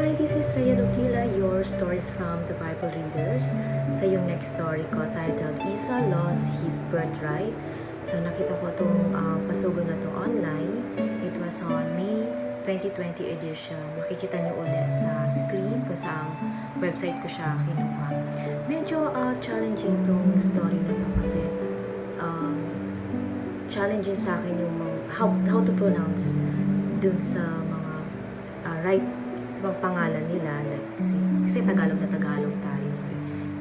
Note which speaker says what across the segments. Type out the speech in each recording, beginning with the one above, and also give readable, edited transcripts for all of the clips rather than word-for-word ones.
Speaker 1: Hi, this is Rhei, your stories from the Bible Readers. Sa yung next story ko titled Esau Lost His Birthright. So nakita ko itong Pasugo na to online. It was on May 2020 edition. Makikita niyo ulit sa screen kung saan website ko siya kinuha. Medyo challenging tong story na to kasi challenging sa akin yung how to pronounce dun sa mga right sa mga pangalan nila, like kasi Tagalog na Tagalog tayo,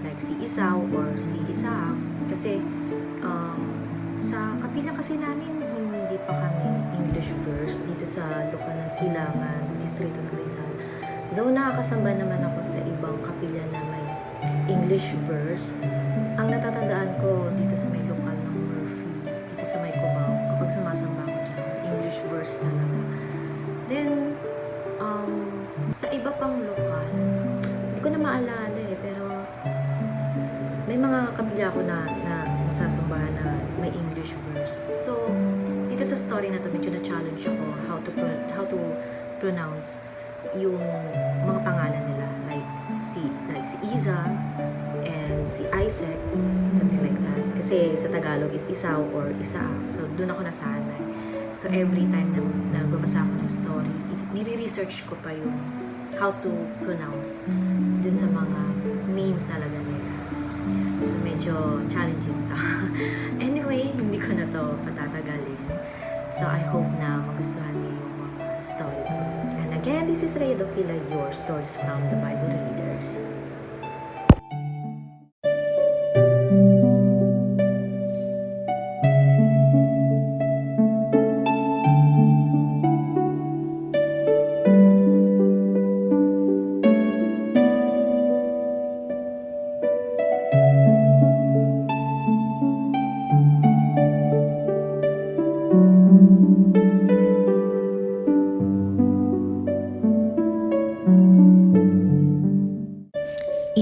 Speaker 1: like si Esau or si Isaac, kasi sa kapila kasi namin hindi pa kami English verse dito sa lokal ng Silangan, distrito ng Rizal. Though nakakasamba naman ako sa ibang kapila na may English verse, ang natatandaan ko dito sa may lokal ng Murphy, dito sa may Cubao, kapag sumasamba ko dyan, English verse talaga. Then sa iba pang lokal, hindi ko na maalala pero may mga kapila ko na nasasambahan na may English verse. So, dito sa story na to, medyo na-challenge ako how to pronounce yung mga pangalan nila, like si Esau and si Isaac, something like that. Kasi sa Tagalog is Esau or Isaac. So, doon ako nasanay. So, every time na nagbabasa ako ng story, nire-research ko pa yung how to pronounce doon sa mga name talaga nila. So, medyo challenging to. Anyway, hindi ko na to patatagalin. So, I hope na magustuhan niyo yung mga story ko. And again, this is Rhei, your stories from the Bible Readers.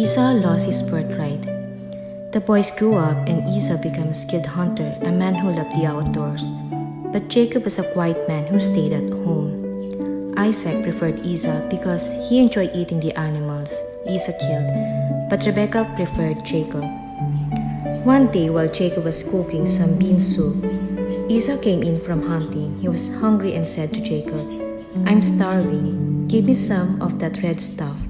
Speaker 1: Esau lost his birthright. The boys grew up and Esau became a skilled hunter, a man who loved the outdoors. But Jacob was a quiet man who stayed at home. Isaac preferred Esau because he enjoyed eating the animals Esau killed, but Rebekah preferred Jacob. One day while Jacob was cooking some bean soup, Esau came in from hunting. He was hungry and said to Jacob, "I'm starving. Give me some of that red stuff."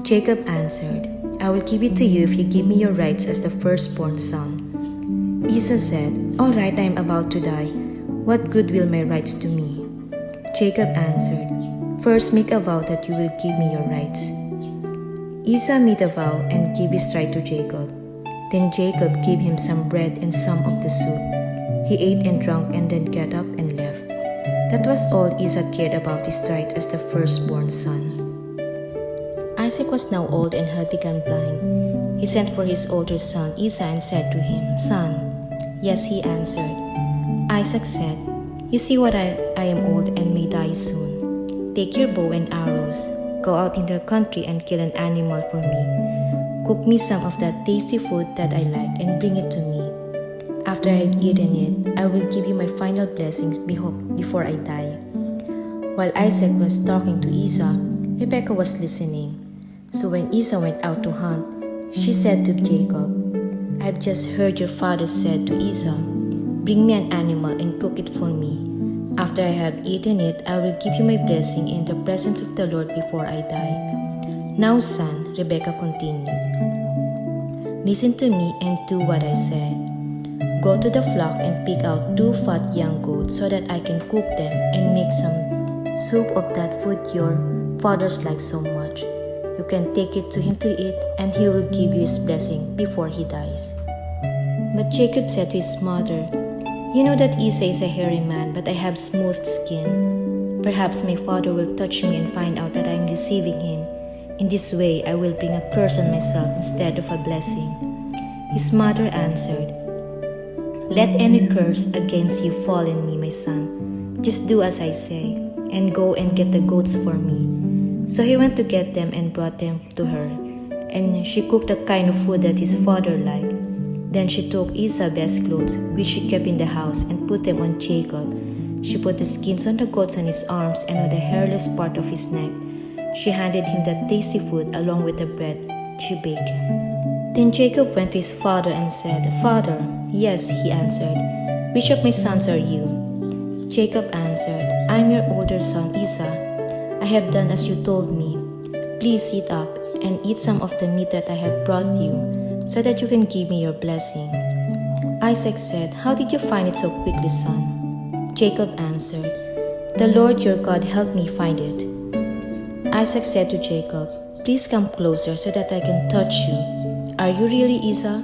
Speaker 1: Jacob answered, "I will give it to you if you give me your rights as the firstborn son." Esau said, "All right, I am about to die. What good will my rights do me?" Jacob answered, "First make a vow that you will give me your rights." Esau made a vow and gave his right to Jacob. Then Jacob gave him some bread and some of the soup. He ate and drank and then got up and left. That was all Esau cared about his right as the firstborn son. Isaac was now old and had become blind. He sent for his older son Esau and said to him, "Son." "Yes," he answered. Isaac said, "You see what I am old and may die soon. Take your bow and arrows. Go out in the country and kill an animal for me. Cook me some of that tasty food that I like and bring it to me. After I have eaten it, I will give you my final blessings before I die." While Isaac was talking to Esau, Rebekah was listening. So when Esau went out to hunt, she said to Jacob, "I've just heard your father said to Esau, 'Bring me an animal and cook it for me. After I have eaten it, I will give you my blessing in the presence of the Lord before I die.' Now, son," Rebekah continued, "listen to me and do what I said. Go to the flock and pick out 2 fat young goats so that I can cook them and make some soup of that food your fathers like so much. You can take it to him to eat, and he will give you his blessing before he dies." But Jacob said to his mother, "You know that Esau is a hairy man, but I have smooth skin. Perhaps my father will touch me and find out that I am deceiving him. In this way, I will bring a curse on myself instead of a blessing." His mother answered, "Let any curse against you fall on me, my son. Just do as I say, and go and get the goats for me." So he went to get them and brought them to her, and she cooked the kind of food that his father liked. Then she took Esau's best clothes, which she kept in the house, and put them on Jacob. She put the skins on the goats on his arms and on the hairless part of his neck. She handed him the tasty food along with the bread she baked. Then Jacob went to his father and said, "Father." "Yes," he answered. "Which of my sons are you?" Jacob answered, "I am your older son Esau. I have done as you told me. Please sit up and eat some of the meat that I have brought you, so that you can give me your blessing." Isaac said, "How did you find it so quickly, son?" Jacob answered, "The Lord your God helped me find it." Isaac said to Jacob, "Please come closer so that I can touch you. Are you really Esau?"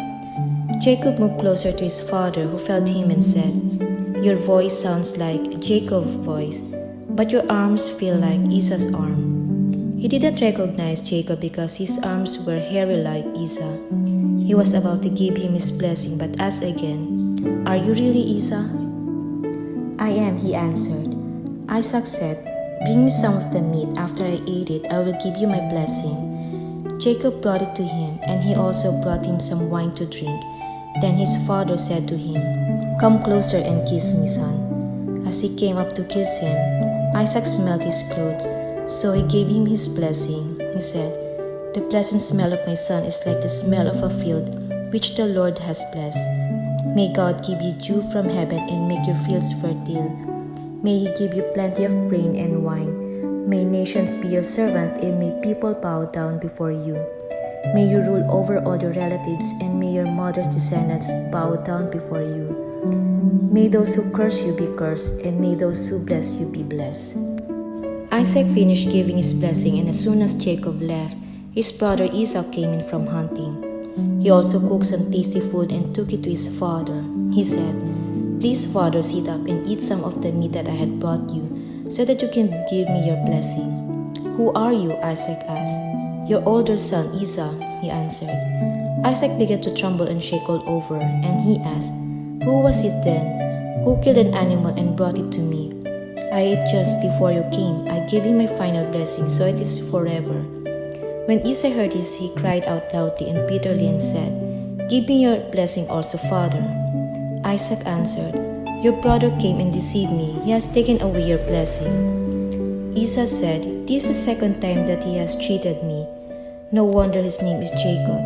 Speaker 1: Jacob moved closer to his father, who felt him and said, "Your voice sounds like Jacob's voice, but your arms feel like Esau's arm." He didn't recognize Jacob because his arms were hairy like Esau. He was about to give him his blessing but asked again, "Are you really Esau?" "I am," he answered. Isaac said, "Bring me some of the meat. After I eat it, I will give you my blessing." Jacob brought it to him, and he also brought him some wine to drink. Then his father said to him, "Come closer and kiss me, son." As he came up to kiss him, Isaac smelled his clothes, so he gave him his blessing. He said, "The pleasant smell of my son is like the smell of a field which the Lord has blessed. May God give you dew from heaven and make your fields fertile. May He give you plenty of grain and wine. May nations be your servant, and may people bow down before you. May you rule over all your relatives, and may your mother's descendants bow down before you. May those who curse you be cursed, and may those who bless you be blessed." Isaac finished giving his blessing, and as soon as Jacob left, his brother Esau came in from hunting. He also cooked some tasty food and took it to his father. He said, "Please, father, sit up and eat some of the meat that I had brought you, so that you can give me your blessing." "Who are you?" Isaac asked. "Your older son Esau," he answered. Isaac began to tremble and shake all over, and he asked, "Who was it then? Who killed an animal and brought it to me? I ate just before you came. I gave him my final blessing, so it is forever." When Esau heard this, he cried out loudly and bitterly and said, "Give me your blessing also, father." Isaac answered, "Your brother came and deceived me. He has taken away your blessing." Esau said, "This is the second time that he has cheated me. No wonder his name is Jacob.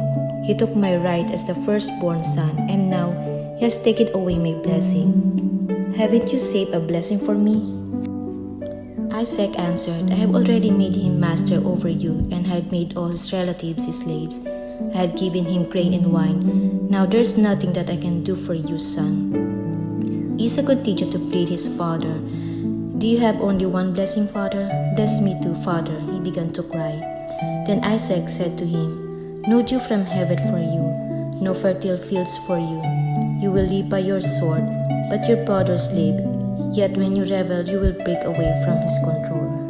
Speaker 1: He took my right as the firstborn son, and now he has taken away my blessing. Haven't you saved a blessing for me?" Isaac answered, "I have already made him master over you, and I have made all his relatives his slaves. I have given him grain and wine. Now there is nothing that I can do for you, son." Esau continued to plead his father. "Do you have only one blessing, father? Bless me too, father." He began to cry. Then Isaac said to him, "No dew from heaven for you, no fertile fields for you. You will live by your sword, but your brother's slave. Yet when you rebel, you will break away from his control."